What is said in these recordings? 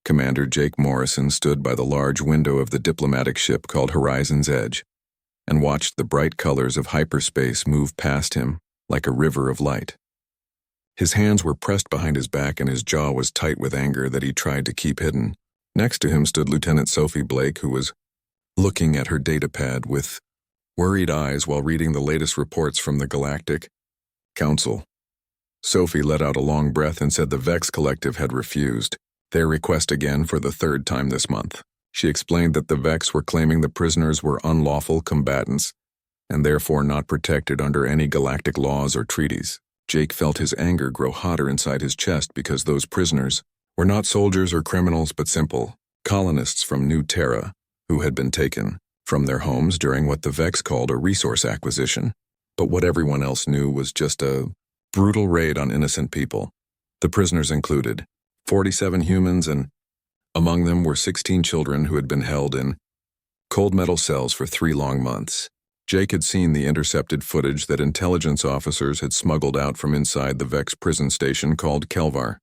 Commander Jake Morrison stood by the large window of the diplomatic ship called Horizon's Edge and watched the bright colors of hyperspace move past him like a river of light. His hands were pressed behind his back and his jaw was tight with anger that he tried to keep hidden. Next to him stood Lieutenant Sophie Blake, who was looking at her datapad with worried eyes while reading the latest reports from the Galactic Council. Sophie let out a long breath and said the Vex Collective had refused their request again for the third time this month. She explained that the Vex were claiming the prisoners were unlawful combatants and therefore not protected under any galactic laws or treaties. Jake felt his anger grow hotter inside his chest because those prisoners were not soldiers or criminals but simple colonists from New Terra who had been taken from their homes during what the Vex called a resource acquisition. But what everyone else knew was just a brutal raid on innocent people. The prisoners included 47 humans, and among them were 16 children who had been held in cold metal cells for 3 long months. Jake had seen the intercepted footage that intelligence officers had smuggled out from inside the Vex prison station called Kelvar.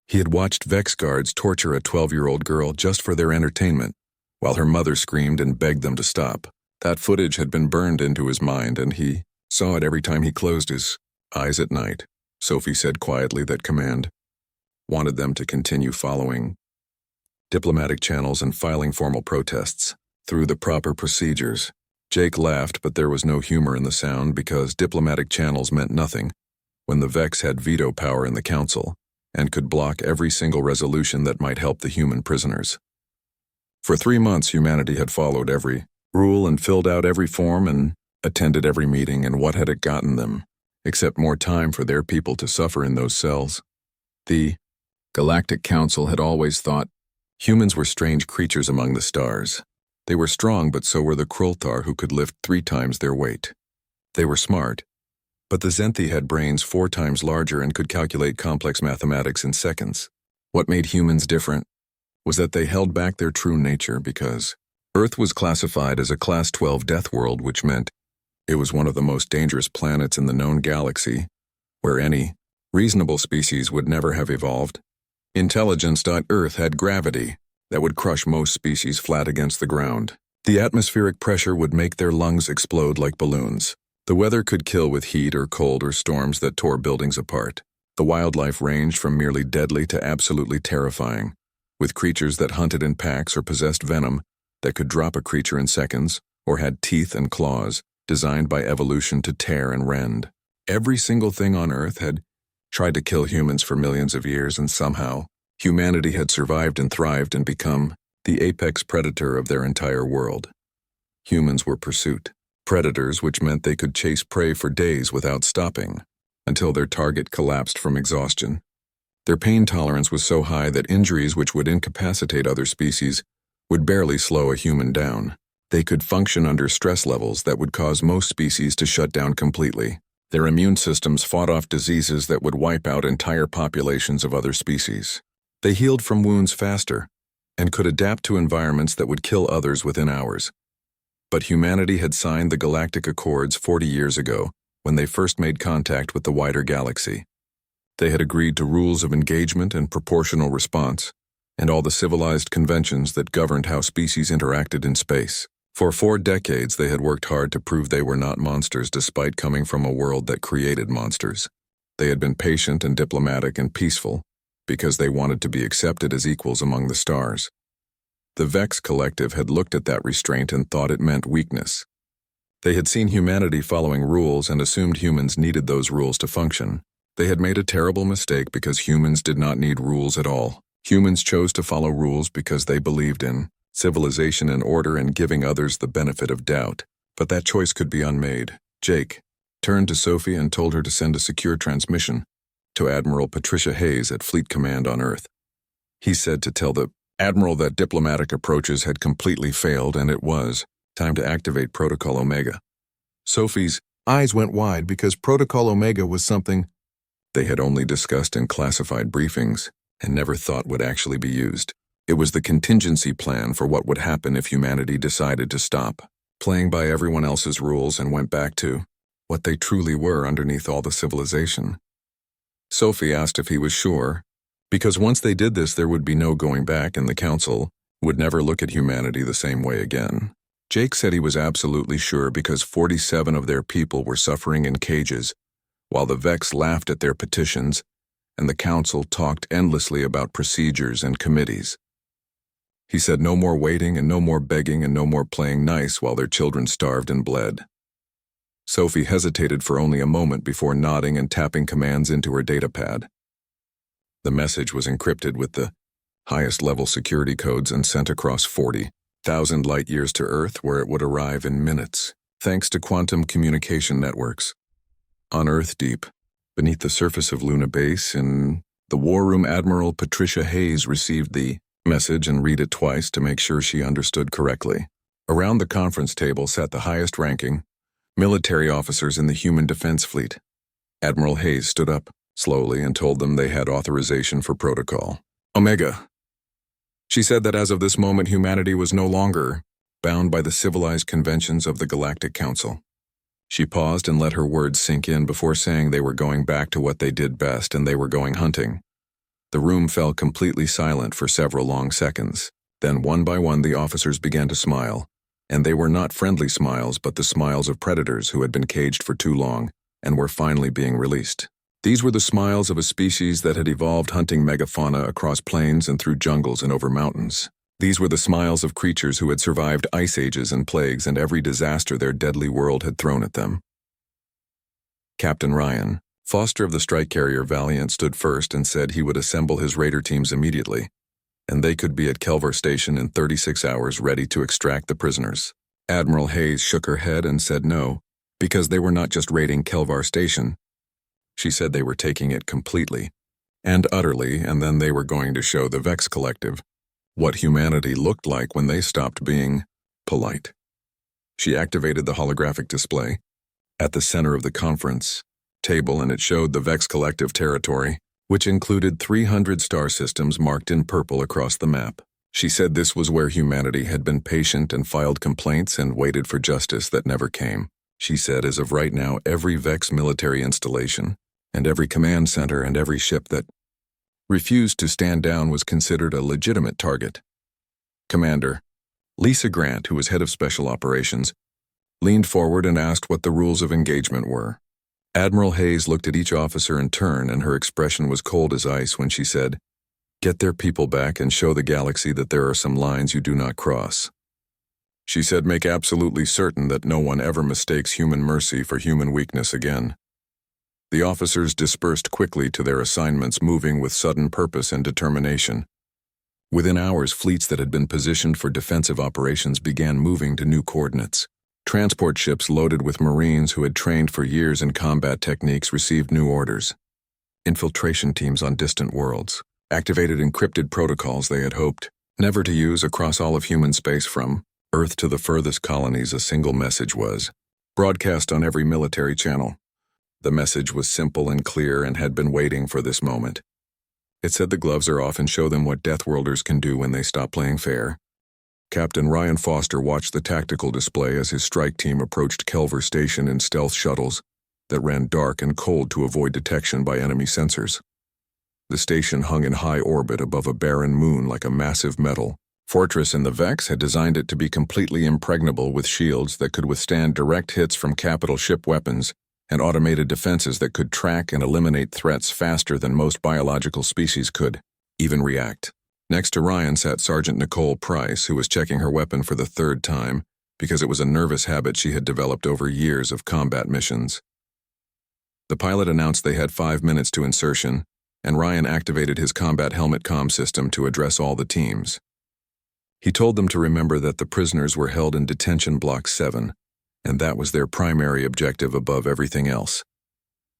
He had watched Vex guards torture a 12-year-old girl just for their entertainment, while her mother screamed and begged them to stop. That footage had been burned into his mind, and he saw it every time he closed his eyes at night. Sophie said quietly that Command wanted them to continue following diplomatic channels and filing formal protests through the proper procedures. Jake laughed, but there was no humor in the sound because diplomatic channels meant nothing when the Vex had veto power in the council and could block every single resolution that might help the human prisoners. For 3 months, humanity had followed every rule and filled out every form and attended every meeting, and what had it gotten them, except more time for their people to suffer in those cells? The Galactic Council had always thought humans were strange creatures among the stars. They were strong, but so were the Krulthar, who could lift 3 times their weight. They were smart, but the Zenthi had brains 4 times larger and could calculate complex mathematics in seconds. What made humans different was that they held back their true nature because Earth was classified as a Class 12 death world, which meant it was one of the most dangerous planets in the known galaxy, where any reasonable species would never have evolved. Intelligence.Earth had gravity that would crush most species flat against the ground. The atmospheric pressure would make their lungs explode like balloons. The weather could kill with heat or cold or storms that tore buildings apart. The wildlife ranged from merely deadly to absolutely terrifying, with creatures that hunted in packs or possessed venom that could drop a creature in seconds or had teeth and claws designed by evolution to tear and rend. Every single thing on Earth had tried to kill humans for millions of years, and somehow humanity had survived and thrived and become the apex predator of their entire world. Humans were pursuit predators, which meant they could chase prey for days without stopping, until their target collapsed from exhaustion. Their pain tolerance was so high that injuries which would incapacitate other species would barely slow a human down. They could function under stress levels that would cause most species to shut down completely. Their immune systems fought off diseases that would wipe out entire populations of other species. They healed from wounds faster and could adapt to environments that would kill others within hours. But humanity had signed the Galactic Accords 40 years ago when they first made contact with the wider galaxy. They had agreed to rules of engagement and proportional response, and all the civilized conventions that governed how species interacted in space. For 4 decades, they had worked hard to prove they were not monsters despite coming from a world that created monsters. They had been patient and diplomatic and peaceful because they wanted to be accepted as equals among the stars. The Vex Collective had looked at that restraint and thought it meant weakness. They had seen humanity following rules and assumed humans needed those rules to function. They had made a terrible mistake because humans did not need rules at all. Humans chose to follow rules because they believed in civilization and order and giving others the benefit of doubt. But that choice could be unmade. Jake turned to Sophie and told her to send a secure transmission to Admiral Patricia Hayes at Fleet Command on Earth. He said to tell the Admiral that diplomatic approaches had completely failed and it was time to activate Protocol Omega. Sophie's eyes went wide because Protocol Omega was something they had only discussed in classified briefings and never thought would actually be used. It was the contingency plan for what would happen if humanity decided to stop playing by everyone else's rules and went back to what they truly were underneath all the civilization. Sophie asked if he was sure, Because once they did this, there would be no going back, and the Council would never look at humanity the same way again. Jake said he was absolutely sure because 47 of their people were suffering in cages, while the Vex laughed at their petitions, and the Council talked endlessly about procedures and committees. He said no more waiting and no more begging and no more playing nice while their children starved and bled. Sophie hesitated for only a moment before nodding and tapping commands into her datapad. The message was encrypted with the highest level security codes and sent across 40,000 light-years to Earth, where it would arrive in minutes, thanks to quantum communication networks. On Earth deep, beneath the surface of Luna Base, in the War Room, Admiral Patricia Hayes received the message and read it twice to make sure she understood correctly. Around the conference table sat the highest-ranking military officers in the human defense fleet. Admiral Hayes stood up slowly and told them they had authorization for protocol. Omega. She said that as of this moment, humanity was no longer bound by the civilized conventions of the Galactic Council. She paused and let her words sink in before saying they were going back to what they did best, and they were going hunting. The room fell completely silent for several long seconds. Then one by one the officers began to smile, and they were not friendly smiles but the smiles of predators who had been caged for too long and were finally being released. These were the smiles of a species that had evolved hunting megafauna across plains and through jungles and over mountains. These were the smiles of creatures who had survived ice ages and plagues and every disaster their deadly world had thrown at them. Captain Ryan, Foster of the strike carrier Valiant, stood first and said he would assemble his raider teams immediately, and they could be at Kelvar Station in 36 hours ready to extract the prisoners. Admiral Hayes shook her head and said no, because they were not just raiding Kelvar Station. She said they were taking it completely and utterly, and then they were going to show the Vex Collective what humanity looked like when they stopped being polite. She activated the holographic display at the center of the conference table, and it showed the Vex Collective territory, which included 300 star systems marked in purple across the map. She said this was where humanity had been patient and filed complaints and waited for justice that never came. She said as of right now, every Vex military installation and every command center and every ship that refused to stand down was considered a legitimate target. Commander Lisa Grant, who was head of special operations, leaned forward and asked what the rules of engagement were. Admiral Hayes looked at each officer in turn, and her expression was cold as ice when she said, "Get their people back and show the galaxy that there are some lines you do not cross." She said, "Make absolutely certain that no one ever mistakes human mercy for human weakness again." The officers dispersed quickly to their assignments, moving with sudden purpose and determination. Within hours, fleets that had been positioned for defensive operations began moving to new coordinates. Transport ships loaded with Marines who had trained for years in combat techniques received new orders. Infiltration teams on distant worlds activated encrypted protocols they had hoped never to use across all of human space. From Earth to the furthest colonies, a single message was broadcast on every military channel. The message was simple and clear and had been waiting for this moment. It said the gloves are off and show them what Deathworlders can do when they stop playing fair. Captain Ryan Foster watched the tactical display as his strike team approached Kelvar Station in stealth shuttles that ran dark and cold to avoid detection by enemy sensors. The station hung in high orbit above a barren moon like a massive metal fortress, and the Vex had designed it to be completely impregnable with shields that could withstand direct hits from capital ship weapons and automated defenses that could track and eliminate threats faster than most biological species could even react. Next to Ryan sat Sergeant Nicole Price, who was checking her weapon for the third time because it was a nervous habit she had developed over years of combat missions. The pilot announced they had 5 minutes to insertion, and Ryan activated his combat helmet comm system to address all the teams. He told them to remember that the prisoners were held in Detention Block 7, and that was their primary objective above everything else.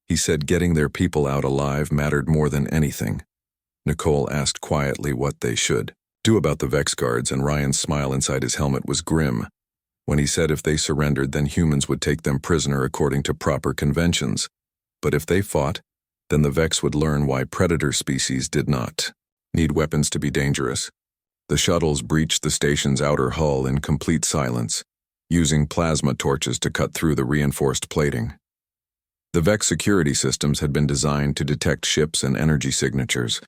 He said getting their people out alive mattered more than anything. Nicole asked quietly what they should do about the Vex guards, and Ryan's smile inside his helmet was grim when he said if they surrendered, then humans would take them prisoner according to proper conventions. But if they fought, then the Vex would learn why predator species did not need weapons to be dangerous. The shuttles breached the station's outer hull in complete silence, using plasma torches to cut through the reinforced plating. The Vex security systems had been designed to detect ships and energy signatures,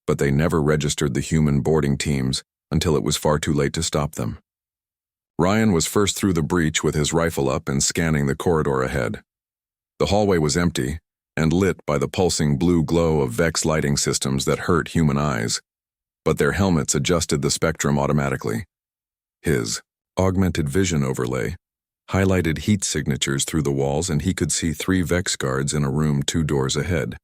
but they never registered the human boarding teams until it was far too late to stop them. Ryan was first through the breach with his rifle up and scanning the corridor ahead. The hallway was empty and lit by the pulsing blue glow of Vex lighting systems that hurt human eyes, but their helmets adjusted the spectrum automatically. His augmented vision overlay highlighted heat signatures through the walls, and he could see 3 Vex guards in a room 2 doors ahead.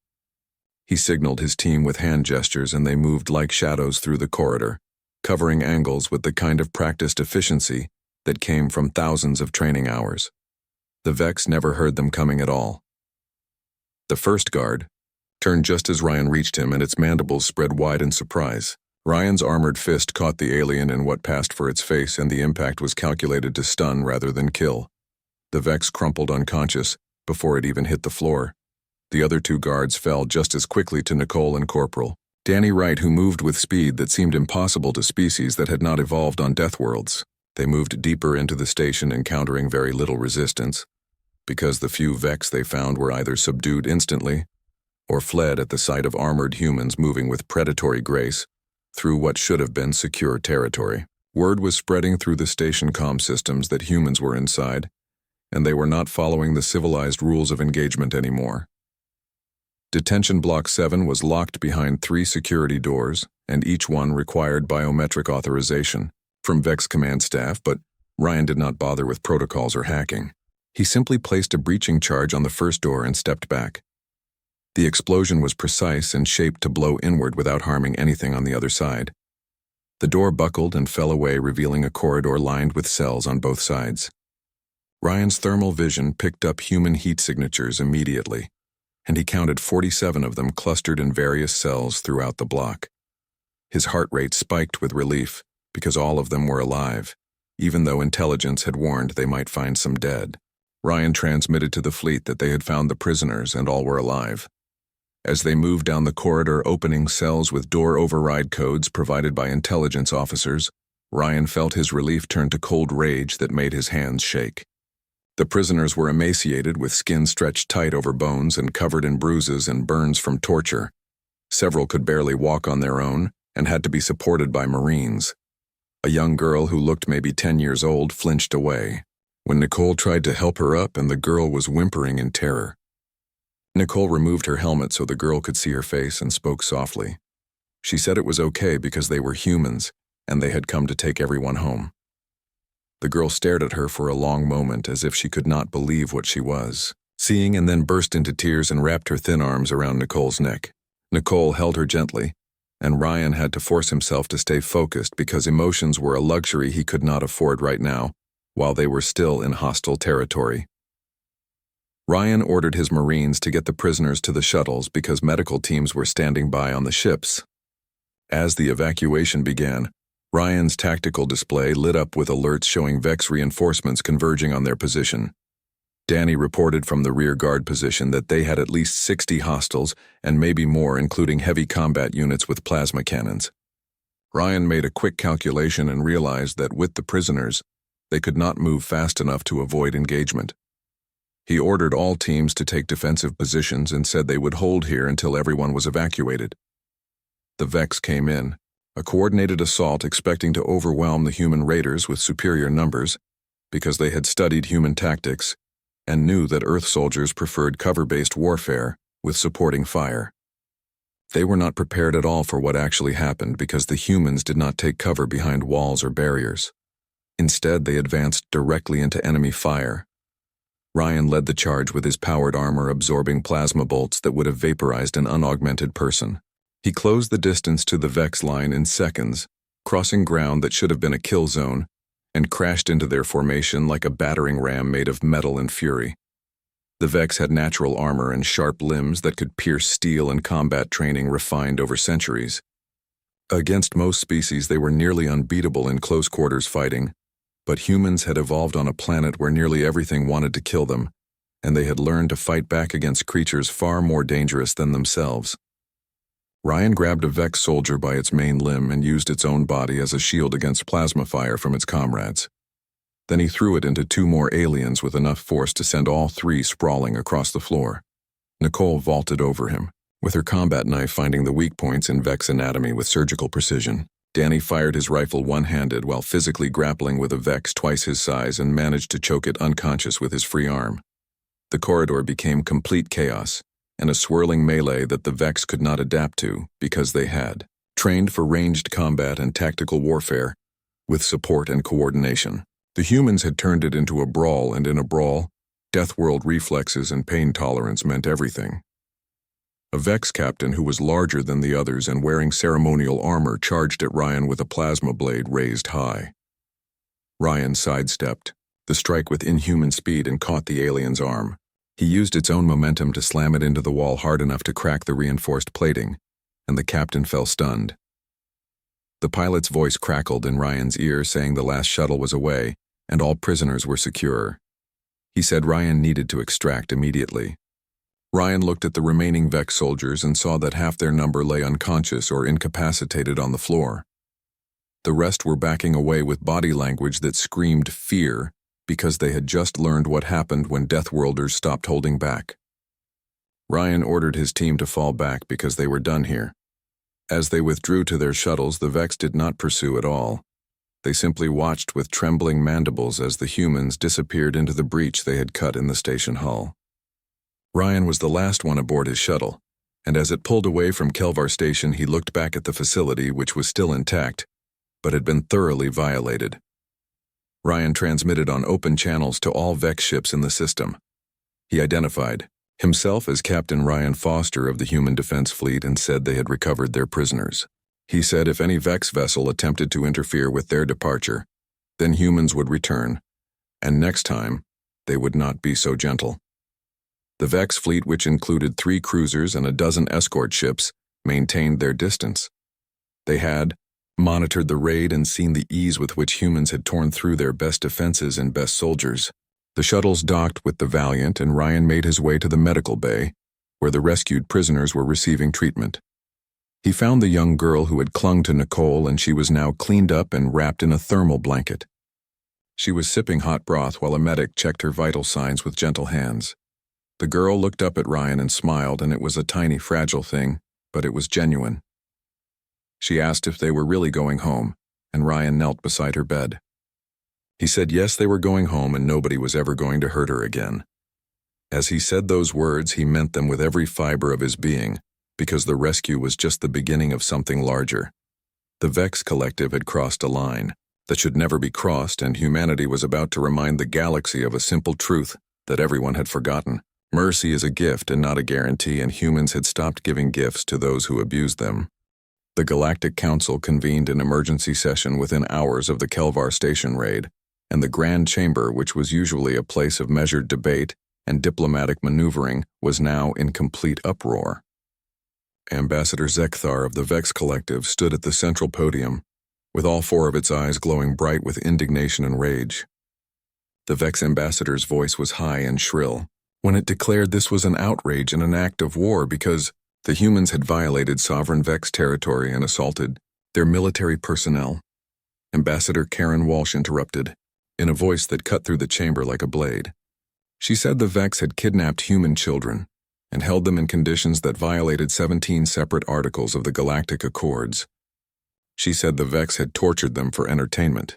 He signaled his team with hand gestures, and they moved like shadows through the corridor, covering angles with the kind of practiced efficiency that came from thousands of training hours. The Vex never heard them coming at all. The first guard turned just as Ryan reached him, and its mandibles spread wide in surprise. Ryan's armored fist caught the alien in what passed for its face, and the impact was calculated to stun rather than kill. The Vex crumpled unconscious before it even hit the floor. The other 2 guards fell just as quickly to Nicole and Corporal Danny Wright, who moved with speed that seemed impossible to species that had not evolved on Deathworlds. They moved deeper into the station, encountering very little resistance, because the few Vex they found were either subdued instantly or fled at the sight of armored humans moving with predatory grace through what should have been secure territory. Word was spreading through the station comm systems that humans were inside, and they were not following the civilized rules of engagement anymore. Detention Block 7 was locked behind 3 security doors, and each one required biometric authorization from Vex command staff, but Ryan did not bother with protocols or hacking. He simply placed a breaching charge on the first door and stepped back. The explosion was precise and shaped to blow inward without harming anything on the other side. The door buckled and fell away, revealing a corridor lined with cells on both sides. Ryan's thermal vision picked up human heat signatures immediately, and he counted 47 of them clustered in various cells throughout the block. His heart rate spiked with relief because all of them were alive, even though intelligence had warned they might find some dead. Ryan transmitted to the fleet that they had found the prisoners and all were alive. As they moved down the corridor, opening cells with door override codes provided by intelligence officers, Ryan felt his relief turn to cold rage that made his hands shake. The prisoners were emaciated, with skin stretched tight over bones and covered in bruises and burns from torture. Several could barely walk on their own and had to be supported by Marines. A young girl who looked maybe 10 years old flinched away when Nicole tried to help her up, and the girl was whimpering in terror. Nicole removed her helmet so the girl could see her face and spoke softly. She said it was okay because they were humans and they had come to take everyone home. The girl stared at her for a long moment as if she could not believe what she was seeing, and then burst into tears and wrapped her thin arms around Nicole's neck. Nicole held her gently, and Ryan had to force himself to stay focused because emotions were a luxury he could not afford right now while they were still in hostile territory. Ryan ordered his Marines to get the prisoners to the shuttles because medical teams were standing by on the ships. As the evacuation began, Ryan's tactical display lit up with alerts showing Vex reinforcements converging on their position. Danny reported from the rear guard position that they had at least 60 hostiles and maybe more, including heavy combat units with plasma cannons. Ryan made a quick calculation and realized that with the prisoners, they could not move fast enough to avoid engagement. He ordered all teams to take defensive positions and said they would hold here until everyone was evacuated. The Vex came in, a coordinated assault expecting to overwhelm the human raiders with superior numbers because they had studied human tactics and knew that Earth soldiers preferred cover-based warfare with supporting fire. They were not prepared at all for what actually happened because the humans did not take cover behind walls or barriers. Instead, they advanced directly into enemy fire. Ryan led the charge with his powered armor absorbing plasma bolts that would have vaporized an unaugmented person. He closed the distance to the Vex line in seconds, crossing ground that should have been a kill zone, and crashed into their formation like a battering ram made of metal and fury. The Vex had natural armor and sharp limbs that could pierce steel and combat training refined over centuries. Against most species, they were nearly unbeatable in close-quarters fighting, but humans had evolved on a planet where nearly everything wanted to kill them, and they had learned to fight back against creatures far more dangerous than themselves. Ryan grabbed a Vex soldier by its main limb and used its own body as a shield against plasma fire from its comrades. Then he threw it into 2 more aliens with enough force to send all 3 sprawling across the floor. Nicole vaulted over him, with her combat knife finding the weak points in Vex's anatomy with surgical precision. Danny fired his rifle one-handed while physically grappling with a Vex twice his size and managed to choke it unconscious with his free arm. The corridor became complete chaos, and a swirling melee that the Vex could not adapt to because they had trained for ranged combat and tactical warfare with support and coordination. The humans had turned it into a brawl, and in a brawl, Deathworld reflexes and pain tolerance meant everything. A Vex captain who was larger than the others and wearing ceremonial armor charged at Ryan with a plasma blade raised high. Ryan sidestepped the strike with inhuman speed and caught the alien's arm. He used its own momentum to slam it into the wall hard enough to crack the reinforced plating, and the captain fell stunned. The pilot's voice crackled in Ryan's ear saying the last shuttle was away and all prisoners were secure. He said Ryan needed to extract immediately. Ryan looked at the remaining Vex soldiers and saw that half their number lay unconscious or incapacitated on the floor. The rest were backing away with body language that screamed fear because they had just learned what happened when Deathworlders stopped holding back. Ryan ordered his team to fall back because they were done here. As they withdrew to their shuttles, the Vex did not pursue at all. They simply watched with trembling mandibles as the humans disappeared into the breach they had cut in the station hull. Ryan was the last one aboard his shuttle, and as it pulled away from Kelvar Station, he looked back at the facility, which was still intact, but had been thoroughly violated. Ryan transmitted on open channels to all Vex ships in the system. He identified himself as Captain Ryan Foster of the Human Defense Fleet and said they had recovered their prisoners. He said if any Vex vessel attempted to interfere with their departure, then humans would return, and next time, they would not be so gentle. The Vex fleet, which included 3 cruisers and a dozen escort ships, maintained their distance. They had monitored the raid and seen the ease with which humans had torn through their best defenses and best soldiers. The shuttles docked with the Valiant, and Ryan made his way to the medical bay, where the rescued prisoners were receiving treatment. He found the young girl who had clung to Nicole, and she was now cleaned up and wrapped in a thermal blanket. She was sipping hot broth while a medic checked her vital signs with gentle hands. The girl looked up at Ryan and smiled, and it was a tiny, fragile thing, but it was genuine. She asked if they were really going home, and Ryan knelt beside her bed. He said yes, they were going home and nobody was ever going to hurt her again. As he said those words, he meant them with every fiber of his being, because the rescue was just the beginning of something larger. The Vex Collective had crossed a line that should never be crossed, and humanity was about to remind the galaxy of a simple truth that everyone had forgotten. Mercy is a gift and not a guarantee, and humans had stopped giving gifts to those who abused them. The Galactic Council convened an emergency session within hours of the Kelvar Station raid, and the Grand Chamber, which was usually a place of measured debate and diplomatic maneuvering, was now in complete uproar. Ambassador Zekthar of the Vex Collective stood at the central podium, with all 4 of its eyes glowing bright with indignation and rage. The Vex ambassador's voice was high and shrill when it declared this was an outrage and an act of war because the humans had violated sovereign Vex territory and assaulted their military personnel. Ambassador Karen Walsh interrupted, in a voice that cut through the chamber like a blade. She said the Vex had kidnapped human children and held them in conditions that violated 17 separate articles of the Galactic Accords. She said the Vex had tortured them for entertainment.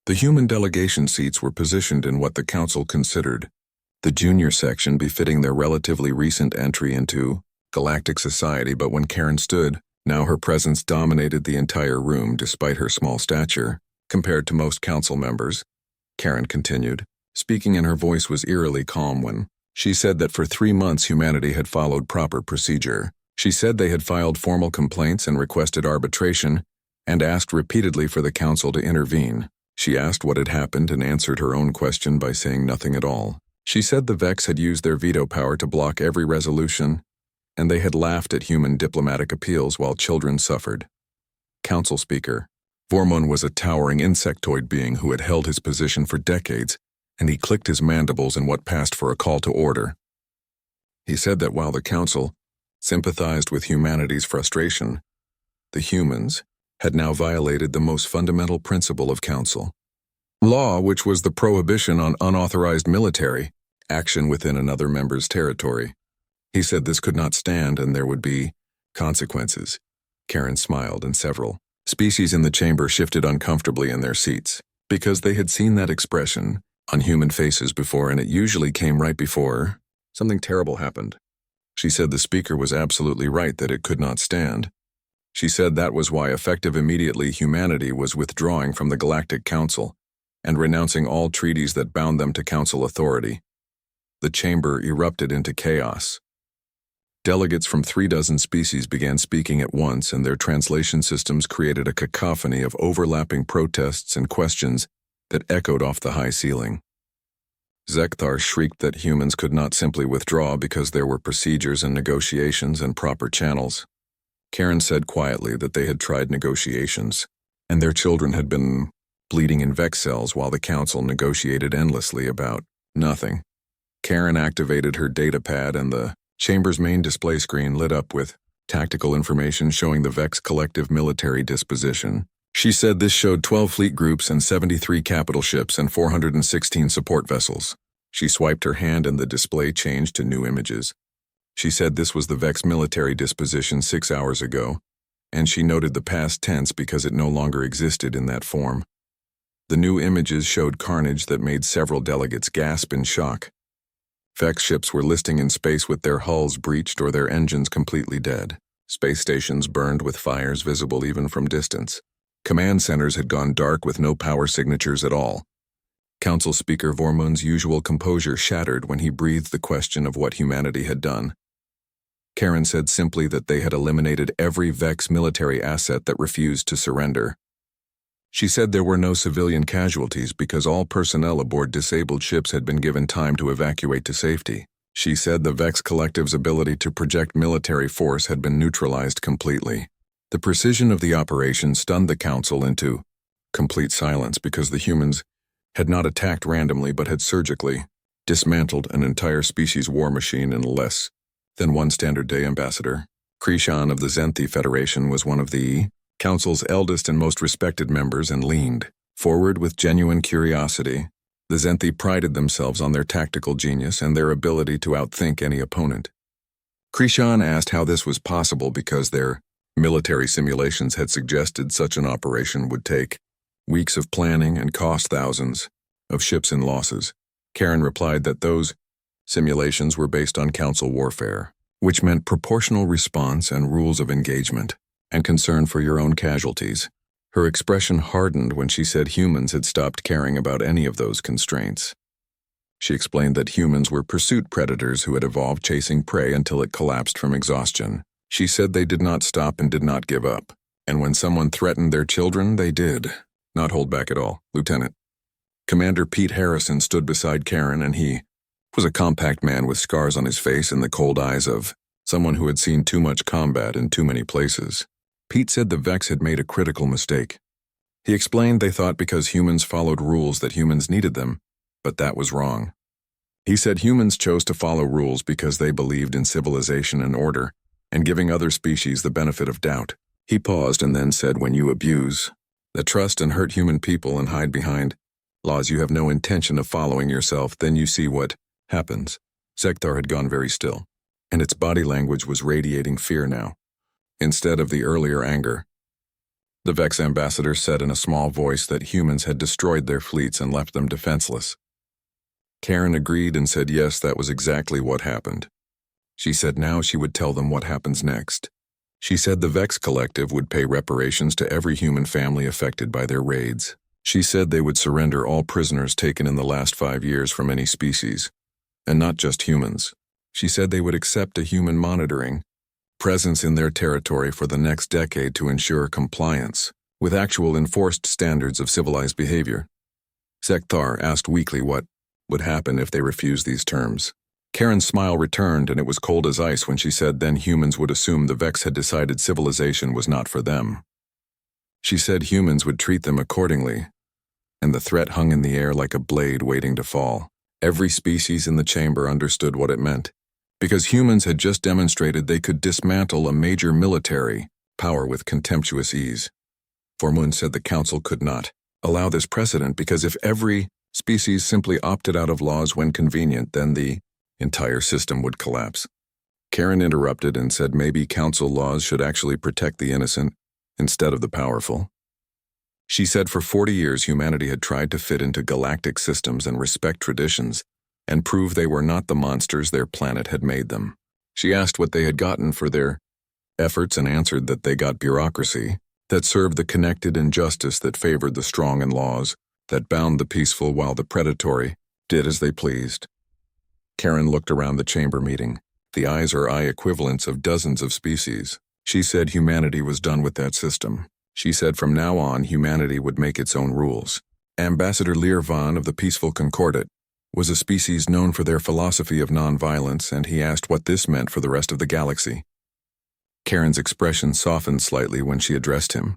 The human delegation seats were positioned in what the Council considered the junior section, befitting their relatively recent entry into galactic society, but when Karen stood, now her presence dominated the entire room despite her small stature compared to most council members. Karen continued, speaking, and her voice was eerily calm when she said that for 3 months humanity had followed proper procedure. She said they had filed formal complaints and requested arbitration and asked repeatedly for the council to intervene. She asked what had happened and answered her own question by saying nothing at all. She said the Vex had used their veto power to block every resolution, and they had laughed at human diplomatic appeals while children suffered. Council Speaker Vormon was a towering insectoid being who had held his position for decades, and he clicked his mandibles in what passed for a call to order. He said that while the Council sympathized with humanity's frustration, the humans had now violated the most fundamental principle of Council law, which was the prohibition on unauthorized military action within another member's territory. He said this could not stand and there would be consequences. Karen smiled and several species in the chamber shifted uncomfortably in their seats, because they had seen that expression on human faces before, and it usually came right before something terrible happened. She said the speaker was absolutely right that it could not stand. She said that was why effective immediately humanity was withdrawing from the Galactic Council and renouncing all treaties that bound them to council authority. The chamber erupted into chaos. Delegates from 36 species began speaking at once, and their translation systems created a cacophony of overlapping protests and questions that echoed off the high ceiling. Zekthar shrieked that humans could not simply withdraw because there were procedures and negotiations and proper channels. Karen said quietly that they had tried negotiations, and their children had been bleeding in Vex cells while the council negotiated endlessly about nothing. Karen activated her data pad, and the chamber's main display screen lit up with tactical information showing the Vex collective military disposition. She said this showed 12 fleet groups and 73 capital ships and 416 support vessels. She swiped her hand and the display changed to new images. She said this was the Vex military disposition 6 hours ago, and she noted the past tense because it no longer existed in that form. The new images showed carnage that made several delegates gasp in shock. Vex ships were listing in space with their hulls breached or their engines completely dead. Space stations burned with fires visible even from distance. Command centers had gone dark with no power signatures at all. Council Speaker Vormund's usual composure shattered when he breathed the question of what humanity had done. Karen said simply that they had eliminated every Vex military asset that refused to surrender. She said there were no civilian casualties because all personnel aboard disabled ships had been given time to evacuate to safety. She said the Vex Collective's ability to project military force had been neutralized completely. The precision of the operation stunned the Council into complete silence because the humans had not attacked randomly but had surgically dismantled an entire species war machine in less than one standard day. Ambassador Krishan of the Zenthi Federation was one of the Council's eldest and most respected members and leaned forward with genuine curiosity. The Zenthi prided themselves on their tactical genius and their ability to outthink any opponent. Krishan asked how this was possible because their military simulations had suggested such an operation would take weeks of planning and cost thousands of ships in losses. Karen replied that those simulations were based on council warfare, which meant proportional response and rules of engagement, and concern for your own casualties. Her expression hardened when she said humans had stopped caring about any of those constraints. She explained that humans were pursuit predators who had evolved chasing prey until it collapsed from exhaustion. She said they did not stop and did not give up, and when someone threatened their children, they did not hold back at all. Lieutenant Commander Pete Harrison stood beside Karen, and he was a compact man with scars on his face and the cold eyes of someone who had seen too much combat in too many places. Pete said the Vex had made a critical mistake. He explained they thought because humans followed rules that humans needed them, but that was wrong. He said humans chose to follow rules because they believed in civilization and order, and giving other species the benefit of doubt. He paused and then said, when you abuse the trust and hurt human people and hide behind laws you have no intention of following yourself, then you see what happens. Zekthar had gone very still, and its body language was radiating fear now, instead of the earlier anger. The Vex ambassador said in a small voice that humans had destroyed their fleets and left them defenseless. Karen agreed and said yes, that was exactly what happened. She said now she would tell them what happens next. She said the Vex Collective would pay reparations to every human family affected by their raids. She said they would surrender all prisoners taken in the last 5 years from any species, and not just humans. She said they would accept a human monitoring presence in their territory for the next decade to ensure compliance with actual enforced standards of civilized behavior. Zekthar asked weakly what would happen if they refused these terms. Karen's smile returned, and it was cold as ice when she said then humans would assume the Vex had decided civilization was not for them. She said humans would treat them accordingly, and the threat hung in the air like a blade waiting to fall. Every species in the chamber understood what it meant, because humans had just demonstrated they could dismantle a major military power with contemptuous ease. Vormund said the council could not allow this precedent because if every species simply opted out of laws when convenient, then the entire system would collapse. Karen interrupted and said maybe council laws should actually protect the innocent instead of the powerful. She said for 40 years humanity had tried to fit into galactic systems and respect traditions and prove they were not the monsters their planet had made them. She asked what they had gotten for their efforts and answered that they got bureaucracy that served the connected and justice that favored the strong and laws that bound the peaceful while the predatory did as they pleased. Karen looked around the chamber meeting. The eyes are eye equivalents of dozens of species. She said humanity was done with that system. She said from now on humanity would make its own rules. Ambassador Lear Von of the Peaceful Concordat was a species known for their philosophy of nonviolence, and he asked what this meant for the rest of the galaxy. Karen's expression softened slightly when she addressed him.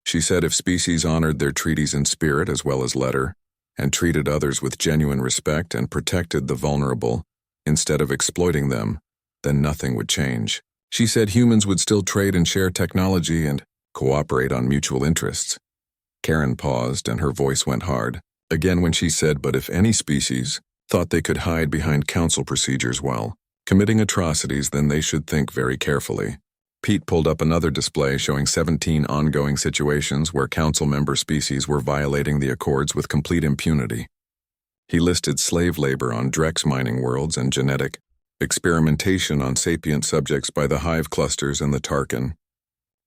She said if species honored their treaties in spirit as well as letter, and treated others with genuine respect and protected the vulnerable instead of exploiting them, then nothing would change. She said humans would still trade and share technology and cooperate on mutual interests. Karen paused and her voice went hard, again when she said, but if any species thought they could hide behind council procedures while committing atrocities, then they should think very carefully. Pete pulled up another display showing 17 ongoing situations where council member species were violating the accords with complete impunity. He listed slave labor on Drex mining worlds and genetic experimentation on sapient subjects by the hive clusters and the Tarkin.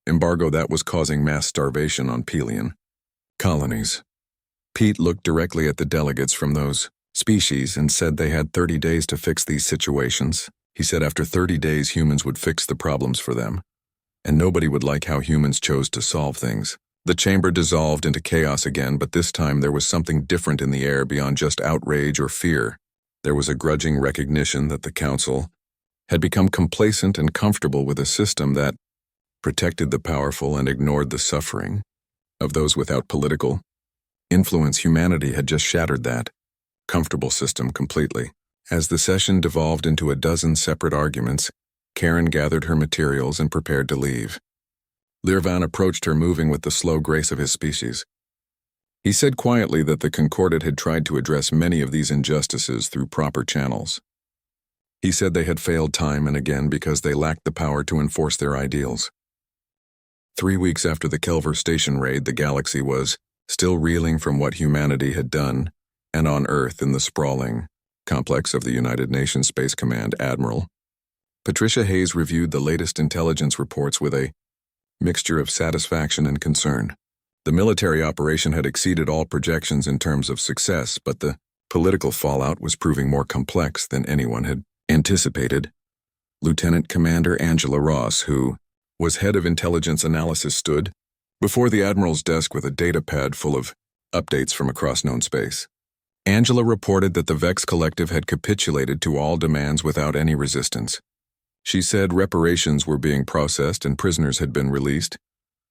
Embargo that was causing mass starvation on Pelion colonies. Pete looked directly at the delegates from those species and said they had 30 days to fix these situations. He said after 30 days humans would fix the problems for them, and nobody would like how humans chose to solve things. The chamber dissolved into chaos again, but this time there was something different in the air beyond just outrage or fear. There was a grudging recognition that the council had become complacent and comfortable with a system that protected the powerful and ignored the suffering of those without political influence. Humanity had just shattered that comfortable system completely. As the session devolved into a dozen separate arguments, Karen gathered her materials and prepared to leave. Learvan approached her, moving with the slow grace of his species. He said quietly that the Concordat had tried to address many of these injustices through proper channels. He said they had failed time and again because they lacked the power to enforce their ideals. 3 weeks after the Kelver Station raid, the galaxy was still reeling from what humanity had done, and on Earth in the sprawling complex of the United Nations Space Command, Admiral Patricia Hayes reviewed the latest intelligence reports with a mixture of satisfaction and concern. The military operation had exceeded all projections in terms of success, but the political fallout was proving more complex than anyone had anticipated. Lieutenant Commander Angela Ross, who was head of intelligence analysis, stood before the Admiral's desk with a data pad full of updates from across known space. Angela reported that the Vex Collective had capitulated to all demands without any resistance. She said reparations were being processed and prisoners had been released,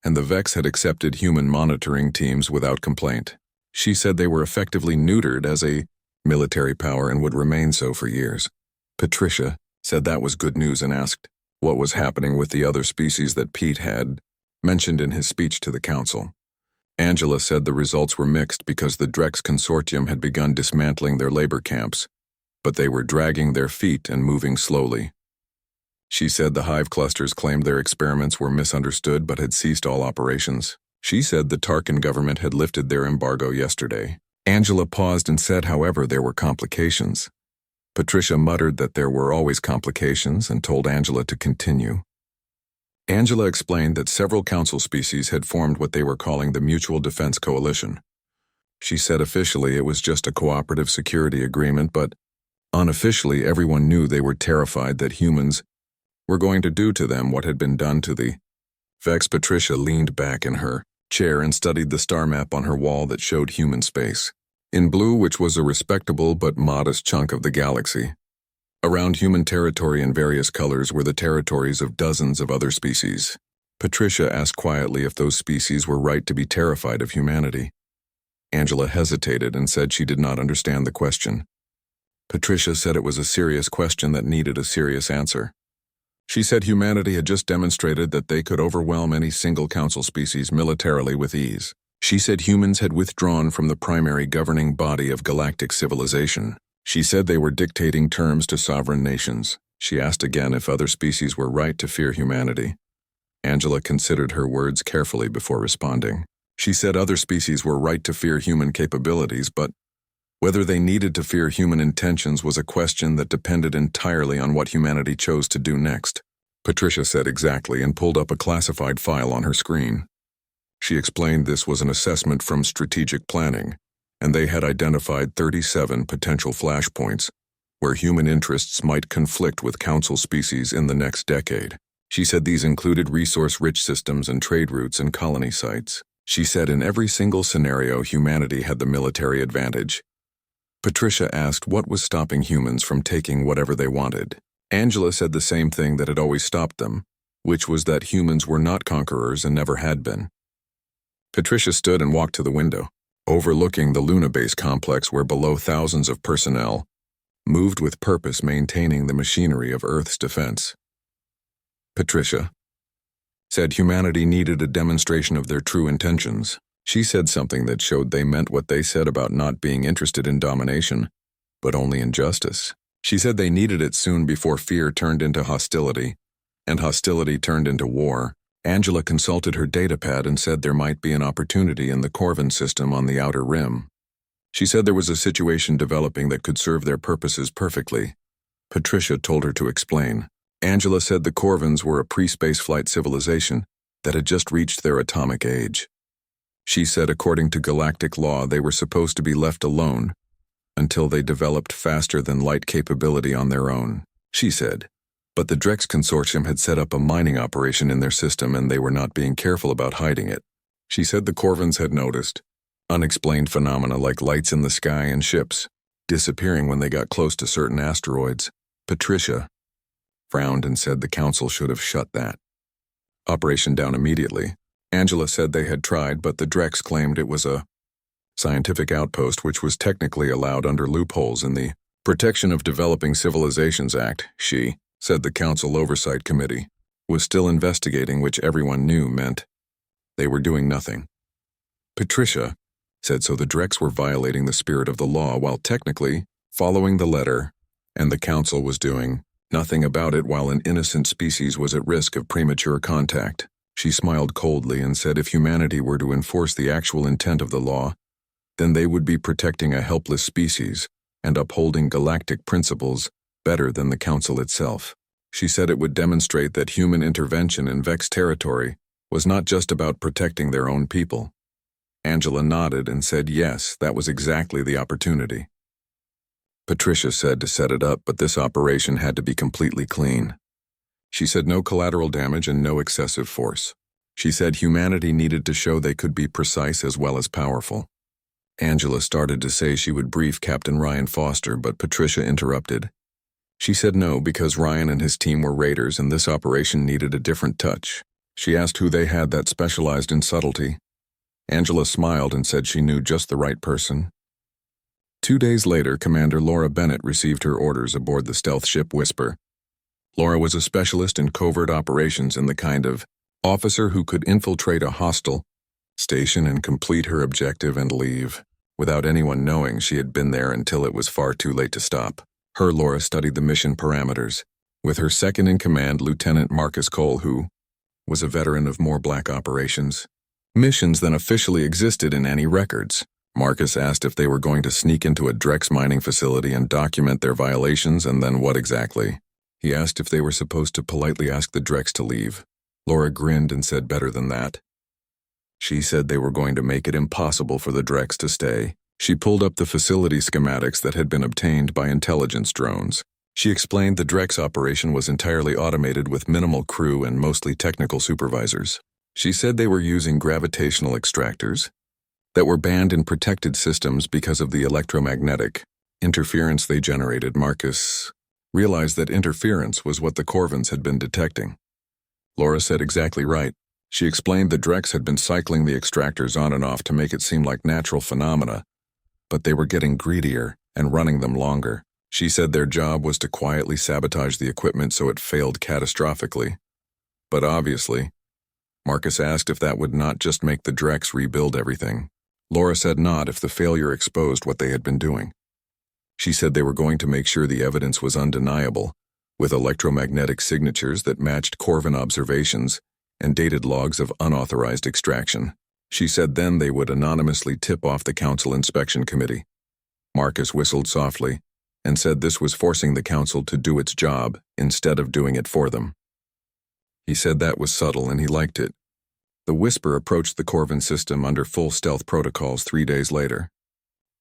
and the Vex had accepted human monitoring teams without complaint. She said they were effectively neutered as a military power and would remain so for years. Patricia said that was good news and asked what was happening with the other species that Pete had mentioned in his speech to the council. Angela said the results were mixed because the Drex Consortium had begun dismantling their labor camps, but they were dragging their feet and moving slowly. She said the hive clusters claimed their experiments were misunderstood but had ceased all operations. She said the Tarkin government had lifted their embargo yesterday. Angela paused and said, however, there were complications. Patricia muttered that there were always complications and told Angela to continue. Angela explained that several council species had formed what they were calling the Mutual Defense Coalition. She said officially it was just a cooperative security agreement, but unofficially everyone knew they were terrified that humans were going to do to them what had been done to the Vex. Patricia leaned back in her chair and studied the star map on her wall that showed human space in blue, which was a respectable but modest chunk of the galaxy. Around human territory in various colors were the territories of dozens of other species. Patricia asked quietly if those species were right to be terrified of humanity. Angela hesitated and said she did not understand the question. Patricia said it was a serious question that needed a serious answer. She said humanity had just demonstrated that they could overwhelm any single council species militarily with ease. She said humans had withdrawn from the primary governing body of galactic civilization. She said they were dictating terms to sovereign nations. She asked again if other species were right to fear humanity. Angela considered her words carefully before responding. She said other species were right to fear human capabilities, but whether they needed to fear human intentions was a question that depended entirely on what humanity chose to do next. Patricia said exactly and pulled up a classified file on her screen. She explained this was an assessment from strategic planning, and they had identified 37 potential flashpoints where human interests might conflict with council species in the next decade. She said these included resource-rich systems and trade routes and colony sites. She said in every single scenario humanity had the military advantage. Patricia asked what was stopping humans from taking whatever they wanted. Angela said the same thing that had always stopped them, which was that humans were not conquerors and never had been. Patricia stood and walked to the window, overlooking the Luna base complex where below thousands of personnel moved with purpose maintaining the machinery of Earth's defense. Patricia said humanity needed a demonstration of their true intentions. She said something that showed they meant what they said about not being interested in domination, but only in justice. She said they needed it soon before fear turned into hostility, and hostility turned into war. Angela consulted her datapad and said there might be an opportunity in the Corvin system on the outer rim. She said there was a situation developing that could serve their purposes perfectly. Patricia told her to explain. Angela said the Corvins were a pre-spaceflight civilization that had just reached their atomic age. She said according to galactic law they were supposed to be left alone until they developed faster-than-light capability on their own. She said, but the Drex Consortium had set up a mining operation in their system and they were not being careful about hiding it. She said the Corvins had noticed unexplained phenomena like lights in the sky and ships disappearing when they got close to certain asteroids. Patricia frowned and said the council should have shut that operation down immediately. Angela said they had tried, but the Drex claimed it was a scientific outpost which was technically allowed under loopholes in the Protection of Developing Civilizations Act. She said the Council Oversight Committee was still investigating, which everyone knew meant they were doing nothing. Patricia said so the Drex were violating the spirit of the law while technically following the letter, and the Council was doing nothing about it while an innocent species was at risk of premature contact. She smiled coldly and said if humanity were to enforce the actual intent of the law, then they would be protecting a helpless species and upholding galactic principles better than the Council itself. She said it would demonstrate that human intervention in Vex territory was not just about protecting their own people. Angela nodded and said yes, that was exactly the opportunity. Patricia said to set it up, but this operation had to be completely clean. She said no collateral damage and no excessive force. She said humanity needed to show they could be precise as well as powerful. Angela started to say she would brief Captain Ryan Foster, but Patricia interrupted. She said no because Ryan and his team were raiders and this operation needed a different touch. She asked who they had that specialized in subtlety. Angela smiled and said she knew just the right person. 2 days later, Commander Laura Bennett received her orders aboard the stealth ship Whisper. Laura was a specialist in covert operations and the kind of officer who could infiltrate a hostile station and complete her objective and leave, without anyone knowing she had been there until it was far too late to stop. Laura studied the mission parameters, with her second-in-command, Lieutenant Marcus Cole, who was a veteran of more black operations missions than officially existed in any records. Marcus asked if they were going to sneak into a Drex mining facility and document their violations, and then what exactly. He asked if they were supposed to politely ask the Drex to leave. Laura grinned and said better than that. She said they were going to make it impossible for the Drex to stay. She pulled up the facility schematics that had been obtained by intelligence drones. She explained the Drex operation was entirely automated with minimal crew and mostly technical supervisors. She said they were using gravitational extractors that were banned in protected systems because of the electromagnetic interference they generated. Marcus realized that interference was what the Corvins had been detecting. Laura said exactly right. She explained the Drex had been cycling the extractors on and off to make it seem like natural phenomena, but they were getting greedier and running them longer. She said their job was to quietly sabotage the equipment so it failed catastrophically. But obviously, Marcus asked if that would not just make the Drex rebuild everything. Laura said not if the failure exposed what they had been doing. She said they were going to make sure the evidence was undeniable, with electromagnetic signatures that matched Corvin observations and dated logs of unauthorized extraction. She said then they would anonymously tip off the Council Inspection Committee. Marcus whistled softly and said this was forcing the Council to do its job instead of doing it for them. He said that was subtle and he liked it. The Whisper approached the Corvin system under full stealth protocols 3 days later.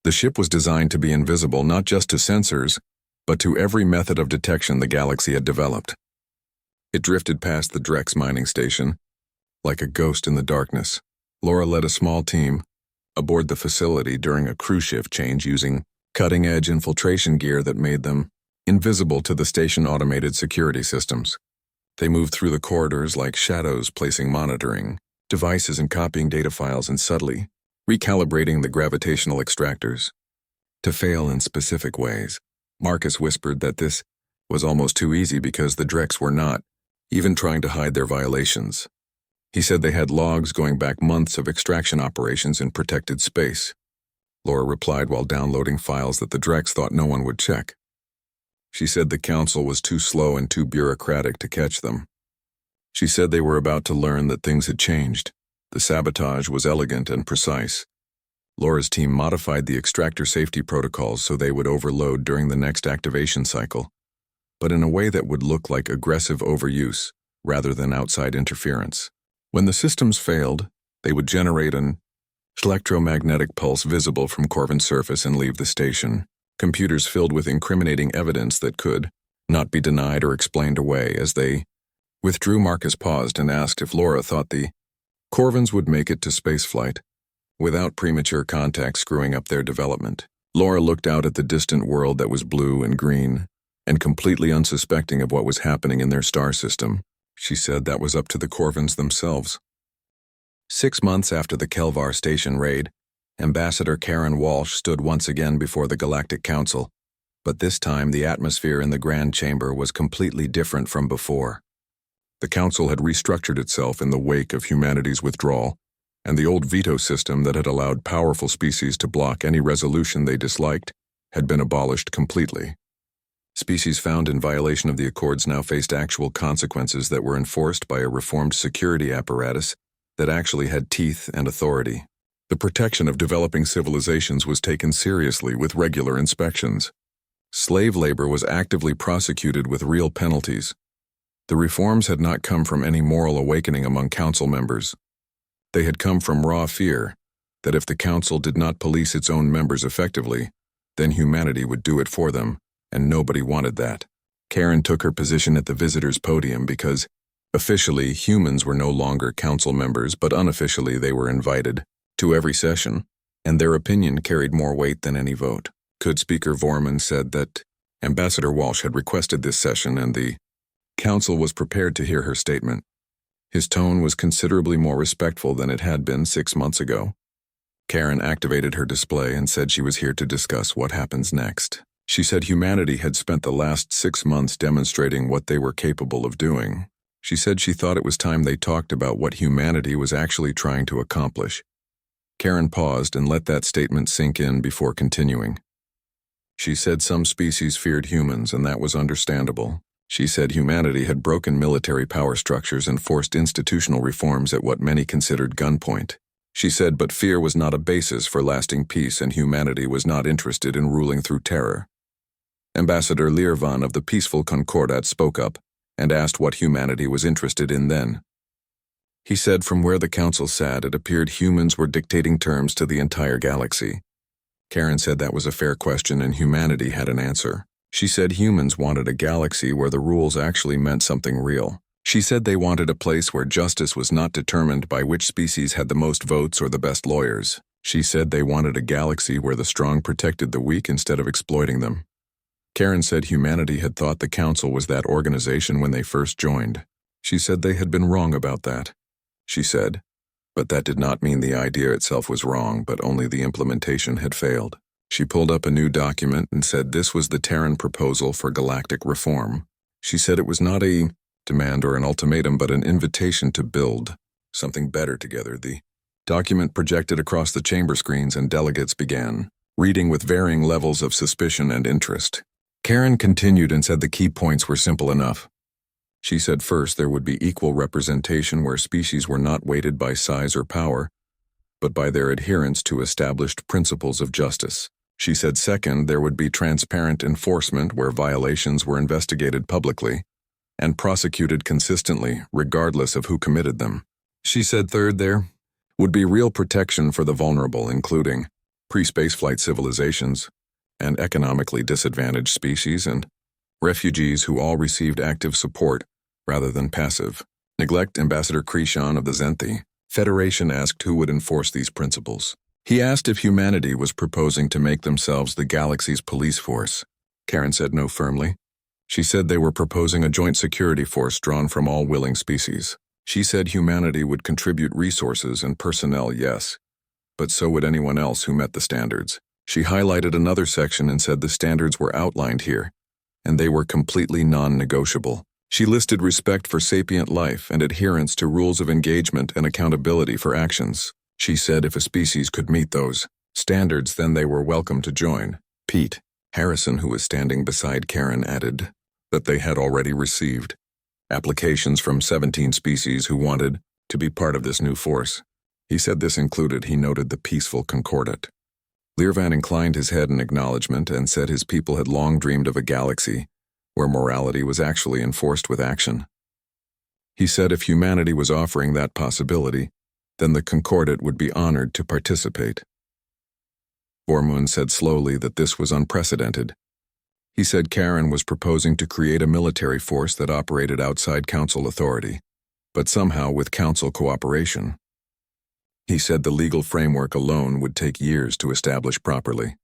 The ship was designed to be invisible not just to sensors, but to every method of detection the galaxy had developed. It drifted past the Drex mining station, like a ghost in the darkness. Laura led a small team aboard the facility during a crew shift change using cutting-edge infiltration gear that made them invisible to the station automated security systems. They moved through the corridors like shadows, placing monitoring devices and copying data files and subtly recalibrating the gravitational extractors to fail in specific ways. Marcus whispered that this was almost too easy because the Drex were not even trying to hide their violations. He said they had logs going back months of extraction operations in protected space. Laura replied while downloading files that the Drex thought no one would check. She said the Council was too slow and too bureaucratic to catch them. She said they were about to learn that things had changed. The sabotage was elegant and precise. Laura's team modified the extractor safety protocols so they would overload during the next activation cycle, but in a way that would look like aggressive overuse rather than outside interference. When the systems failed, they would generate an electromagnetic pulse visible from Corvin's surface and leave the station. Computers filled with incriminating evidence that could not be denied or explained away. As they withdrew, Marcus paused and asked if Laura thought the Corvins would make it to spaceflight without premature contact screwing up their development. Laura looked out at the distant world that was blue and green and completely unsuspecting of what was happening in their star system. She said that was up to the Corvins themselves. 6 months after the Kelvar station raid, Ambassador Karen Walsh stood once again before the Galactic Council, but this time the atmosphere in the Grand Chamber was completely different from before. The Council had restructured itself in the wake of humanity's withdrawal, and the old veto system that had allowed powerful species to block any resolution they disliked had been abolished completely. Species found in violation of the Accords now faced actual consequences that were enforced by a reformed security apparatus that actually had teeth and authority. The protection of developing civilizations was taken seriously with regular inspections. Slave labor was actively prosecuted with real penalties. The reforms had not come from any moral awakening among council members. They had come from raw fear that if the council did not police its own members effectively, then humanity would do it for them, and nobody wanted that. Karen took her position at the visitors' podium because, officially, humans were no longer council members, but unofficially they were invited to every session, and their opinion carried more weight than any vote. Could Speaker Vorman said that Ambassador Walsh had requested this session and the council was prepared to hear her statement. His tone was considerably more respectful than it had been 6 months ago. Karen activated her display and said she was here to discuss what happens next. She said humanity had spent the last 6 months demonstrating what they were capable of doing. She said she thought it was time they talked about what humanity was actually trying to accomplish. Karen paused and let that statement sink in before continuing. She said some species feared humans, and that was understandable. She said humanity had broken military power structures and forced institutional reforms at what many considered gunpoint. She said, but fear was not a basis for lasting peace, and humanity was not interested in ruling through terror. Ambassador Learvan of the Peaceful Concordat spoke up and asked what humanity was interested in then. He said from where the council sat, it appeared humans were dictating terms to the entire galaxy. Karen said that was a fair question and humanity had an answer. She said humans wanted a galaxy where the rules actually meant something real. She said they wanted a place where justice was not determined by which species had the most votes or the best lawyers. She said they wanted a galaxy where the strong protected the weak instead of exploiting them. Karen said humanity had thought the council was that organization when they first joined. She said they had been wrong about that. She said, but that did not mean the idea itself was wrong, but only the implementation had failed. She pulled up a new document and said this was the Terran proposal for galactic reform. She said it was not a demand or an ultimatum, but an invitation to build something better together. The document projected across the chamber screens and delegates began reading with varying levels of suspicion and interest. Karen continued and said the key points were simple enough. She said first there would be equal representation where species were not weighted by size or power, but by their adherence to established principles of justice. She said second there would be transparent enforcement where violations were investigated publicly and prosecuted consistently regardless of who committed them. She said third there would be real protection for the vulnerable, including pre-spaceflight civilizations and economically disadvantaged species and refugees who all received active support rather than passive neglect. Ambassador Krishan of the Zenthi Federation asked who would enforce these principles. He asked if humanity was proposing to make themselves the galaxy's police force. Karen said no firmly. She said they were proposing a joint security force drawn from all willing species. She said humanity would contribute resources and personnel, yes, but so would anyone else who met the standards. She highlighted another section and said the standards were outlined here, and they were completely non-negotiable. She listed respect for sapient life and adherence to rules of engagement and accountability for actions. She said if a species could meet those standards, then they were welcome to join. Pete Harrison, who was standing beside Karen, added that they had already received applications from 17 species who wanted to be part of this new force. He said this included, he noted, the peaceful Concordat. Learvan inclined his head in acknowledgement and said his people had long dreamed of a galaxy where morality was actually enforced with action. He said if humanity was offering that possibility, then the Concordat would be honored to participate. Vormoon said slowly that this was unprecedented. He said Karen was proposing to create a military force that operated outside Council authority, but somehow with Council cooperation. He said the legal framework alone would take years to establish properly.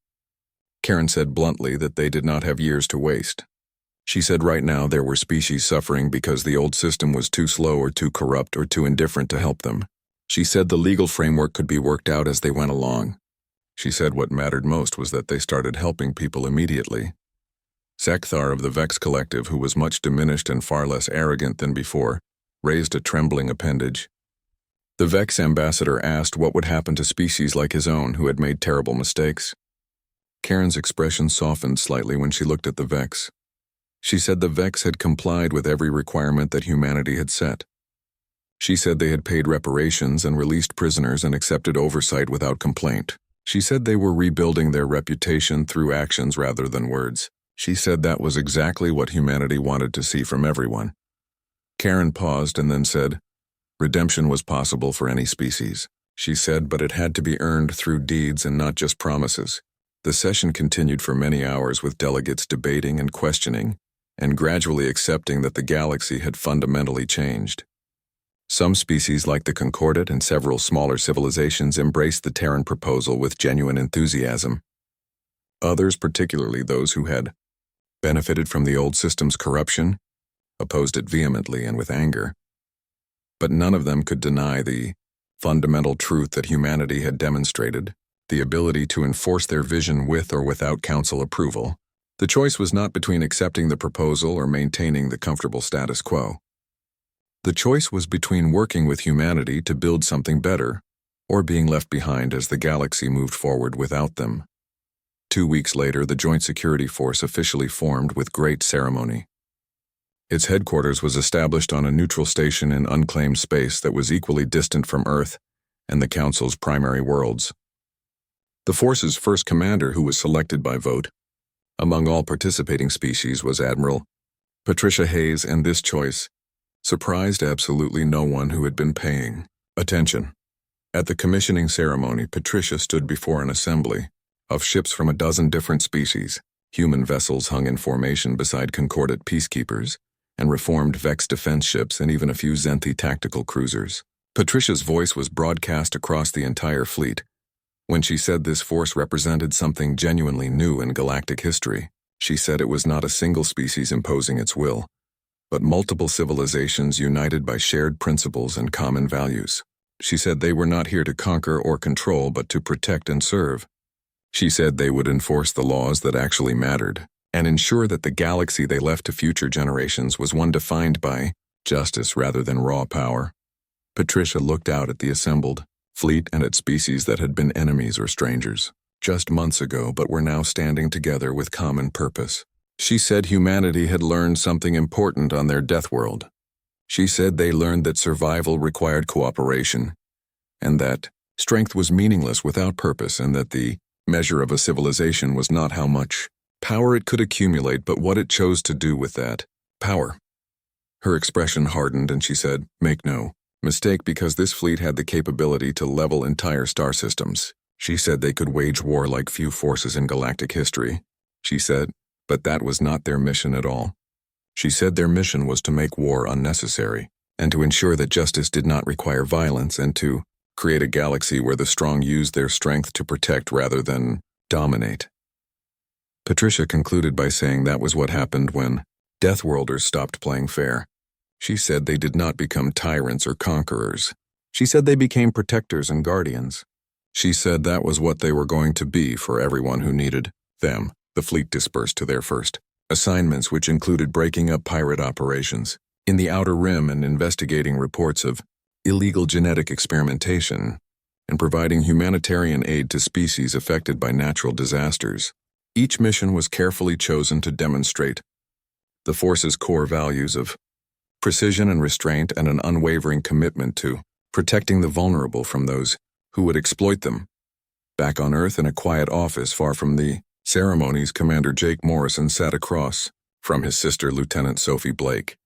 Karen said bluntly that they did not have years to waste. She said right now there were species suffering because the old system was too slow or too corrupt or too indifferent to help them. She said the legal framework could be worked out as they went along. She said what mattered most was that they started helping people immediately. Sekthar of the Vex Collective, who was much diminished and far less arrogant than before, raised a trembling appendage. The Vex ambassador asked what would happen to species like his own who had made terrible mistakes. Karen's expression softened slightly when she looked at the Vex. She said the Vex had complied with every requirement that humanity had set. She said they had paid reparations and released prisoners and accepted oversight without complaint. She said they were rebuilding their reputation through actions rather than words. She said that was exactly what humanity wanted to see from everyone. Karen paused and then said, redemption was possible for any species. She said, but it had to be earned through deeds and not just promises. The session continued for many hours with delegates debating and questioning, and gradually accepting that the galaxy had fundamentally changed. Some species like the Concordat and several smaller civilizations embraced the Terran proposal with genuine enthusiasm. Others, particularly those who had benefited from the old system's corruption, opposed it vehemently and with anger. But none of them could deny the fundamental truth that humanity had demonstrated, the ability to enforce their vision with or without council approval. The choice was not between accepting the proposal or maintaining the comfortable status quo. The choice was between working with humanity to build something better or being left behind as the galaxy moved forward without them. 2 weeks later, the Joint Security Force officially formed with great ceremony. Its headquarters was established on a neutral station in unclaimed space that was equally distant from Earth and the Council's primary worlds. The force's first commander, who was selected by vote among all participating species, was Admiral Patricia Hayes, and this choice surprised absolutely no one who had been paying attention. At the commissioning ceremony, Patricia stood before an assembly of ships from a dozen different species. Human vessels hung in formation beside Concordat peacekeepers, and reformed Vex defense ships, and even a few Zenthi tactical cruisers. Patricia's voice was broadcast across the entire fleet. When she said this force represented something genuinely new in galactic history, she said it was not a single species imposing its will, but multiple civilizations united by shared principles and common values. She said they were not here to conquer or control, but to protect and serve. She said they would enforce the laws that actually mattered, and ensure that the galaxy they left to future generations was one defined by justice rather than raw power. Patricia looked out at the assembled fleet and at species that had been enemies or strangers just months ago, but were now standing together with common purpose. She said humanity had learned something important on their death world. She said they learned that survival required cooperation, and that strength was meaningless without purpose, and that the measure of a civilization was not how much power it could accumulate, but what it chose to do with that power. Her expression hardened, and she said, "Make no mistake, because this fleet had the capability to level entire star systems." She said they could wage war like few forces in galactic history. She said, but that was not their mission at all. She said their mission was to make war unnecessary, and to ensure that justice did not require violence, and to create a galaxy where the strong used their strength to protect rather than dominate. Patricia concluded by saying that was what happened when Deathworlders stopped playing fair. She said they did not become tyrants or conquerors. She said they became protectors and guardians. She said that was what they were going to be for everyone who needed them. The fleet dispersed to their first assignments, which included breaking up pirate operations in the Outer Rim and investigating reports of illegal genetic experimentation and providing humanitarian aid to species affected by natural disasters. Each mission was carefully chosen to demonstrate the Force's core values of precision and restraint, and an unwavering commitment to protecting the vulnerable from those who would exploit them. Back on Earth, in a quiet office far from the ceremonies, Commander Jake Morrison sat across from his sister, Lieutenant Sophie Blake.